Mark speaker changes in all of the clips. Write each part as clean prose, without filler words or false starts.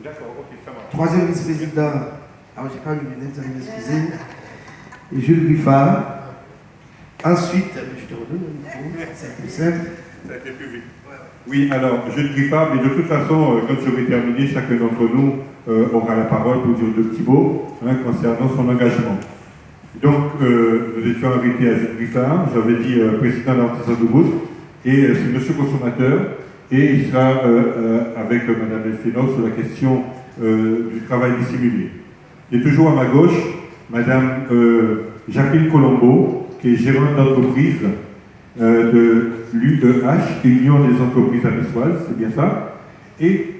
Speaker 1: D'accord, ok, ça marche.
Speaker 2: Troisième vice-président, alors j'ai pas lu les lunettes, excusez, Jules Griffard. Ensuite, je te redonne le micro, c'est plus simple.
Speaker 1: Ça a été plus vite. Oui, alors, Jules Griffard, mais de toute façon, quand j'aurai terminé, chacun d'entre nous aura la parole pour dire deux petits mots concernant son engagement. Donc, nous étions arrêtés à Jules Griffard, j'avais dit président de l'artisan de Goutte, et c'est monsieur consommateur, et il sera avec madame Elfénor sur la question du travail dissimulé. Et toujours à ma gauche, madame Jacqueline Colombo, qui est gérante d'entreprise de l'UEH, Union des entreprises anissoises, c'est bien ça. Et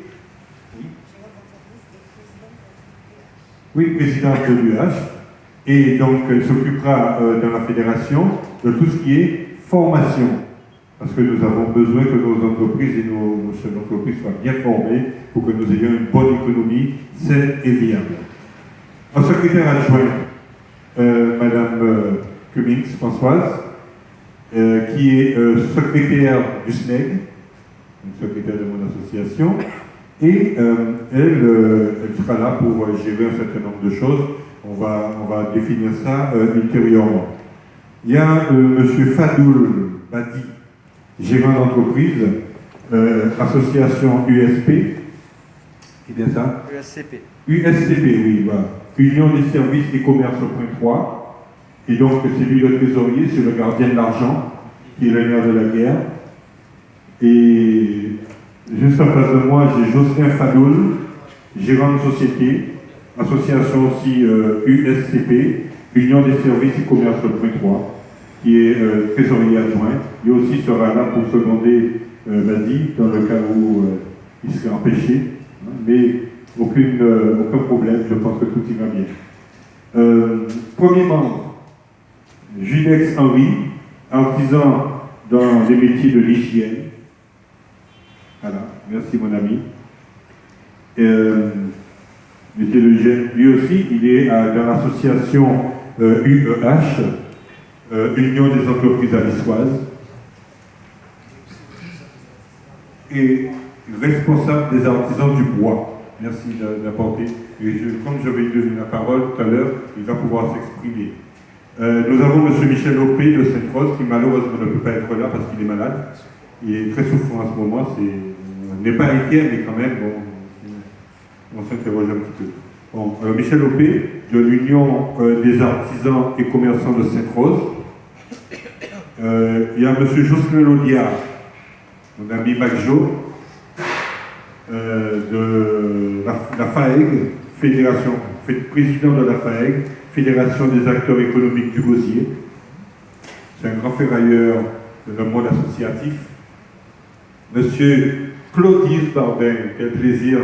Speaker 1: oui, présidente de l'UEH. Et donc, elle s'occupera dans la fédération de tout ce qui est formation. Parce que nous avons besoin que nos entreprises et nos chefs d'entreprise soient bien formés pour que nous ayons une bonne économie saine et viable. En secrétaire adjoint, madame Cummings, Françoise, qui est secrétaire du SNEG, secrétaire de mon association, et elle sera là pour gérer un certain nombre de choses. On va définir ça ultérieurement. Il y a M. Fadoul Badi, gérant d'entreprise, association USP, c'est bien ça?
Speaker 3: USCP.
Speaker 1: USCP, oui, voilà. Union des services et commerces au point 3. Et donc, c'est lui le trésorier, c'est le gardien de l'argent, qui est le nerf de la guerre. Et juste en face de moi, j'ai Jocelyn Fadoul, gérant de société, association aussi USCP, Union des services et commerces au point 3, qui est trésorier adjoint. Lui aussi sera là pour seconder Badi, dans le cas où il serait empêché. Mais aucun problème, je pense que tout ira bien. Premier membre, Julex Henry, artisan dans les métiers de l'hygiène. Voilà, merci mon ami. Métier de l'hygiène, lui aussi, il est dans l'association UEH, Union des entreprises anissoises, et responsable des artisans du bois. Merci d'apporter. Et comme j'avais donné la parole tout à l'heure, il va pouvoir s'exprimer. Nous avons M. Michel Lopé de Sainte-Rose, qui malheureusement ne peut pas être là parce qu'il est malade. Il est très souffrant en ce moment. On n'est pas inquiet, mais quand même, on s'interroge un petit peu. Bon, Michel Lopé, de l'Union des artisans et commerçants de Sainte-Rose. Il y a M. Jocelyn Laudiard, mon ami Macjo, de la FAEG, fédération, président de la FAEG, Fédération des acteurs économiques du Gosier. C'est un grand ferrailleur de le monde associatif. Monsieur Claudius Barbin, quel plaisir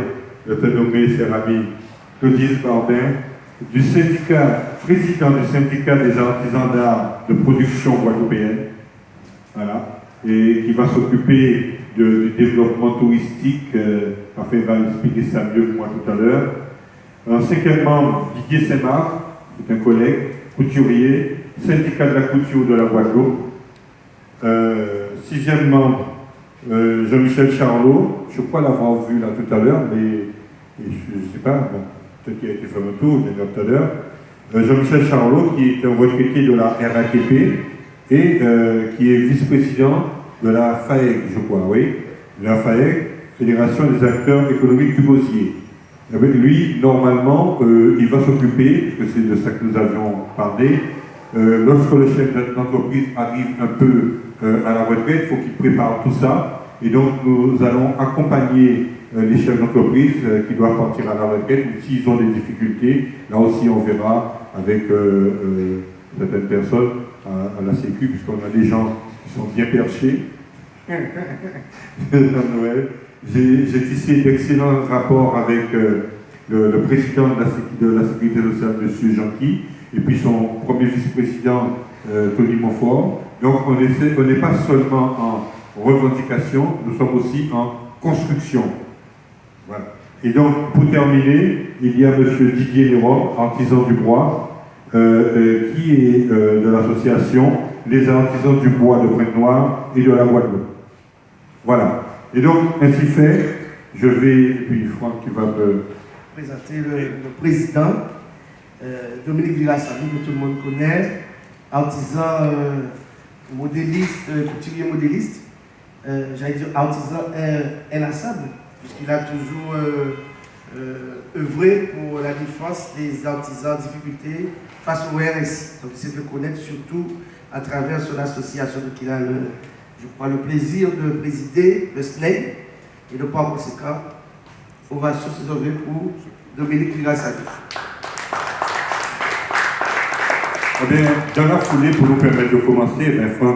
Speaker 1: de te nommer, cher ami. Claudius Barbin, du syndicat, président du syndicat des artisans d'art de production guadeloupéenne. Voilà. Et qui va s'occuper du développement touristique. Enfin, il va expliquer ça mieux que moi tout à l'heure. En cinquième membre, Didier Saint-Marc, c'est un collègue, couturier, syndicat de la couture de la Guadeloupe. Sixième membre, Jean-Michel Charlot, je crois l'avoir vu là tout à l'heure, mais je ne sais pas, bon, peut-être qu'il a été fait un tour, je l'ai vu tout à l'heure. Jean-Michel Charlot, qui est un retraité de la RATP et qui est vice-président de la FAEG, je crois, oui, la FAEG, Fédération des acteurs économiques du Gosier. Lui, normalement, il va s'occuper, parce que c'est de ça que nous avions parlé, lorsque le chef d'entreprise arrive un peu à la retraite, il faut qu'il prépare tout ça. Et donc, nous allons accompagner les chefs d'entreprise qui doivent partir à la retraite, ou s'ils ont des difficultés, là aussi on verra avec certaines personnes à la Sécu, puisqu'on a des gens qui sont bien perchés. Noël. J'ai tissé d'excellents rapports avec le président de la Sécurité sociale, M. Jean-Qui, et puis son premier vice-président, Tony Montfort. Donc on n'est pas seulement en revendication, nous sommes aussi en construction. Voilà. Et donc, pour terminer, il y a M. Didier Léron, artisan du bois, qui est de l'association Les artisans du bois de Pointe-Noire et de la Guadeloupe. Voilà. Et donc, ainsi fait, Je vais, et puis Franck qui va me
Speaker 2: présenter le président, Dominique Villasamy, que tout le monde connaît, artisan modéliste, couturier modéliste, j'allais dire artisan inlassable, puisqu'il a toujours œuvré pour la défense des artisans en difficulté face au RSI. Donc il s'est fait connaître surtout à travers son association qu'il a, je crois, le plaisir de présider, le SNEI, et de par conséquent, ovation ses œuvres pour Dominique Villasamy.
Speaker 1: Eh bien, dans la foulée, pour nous permettre de commencer, Franck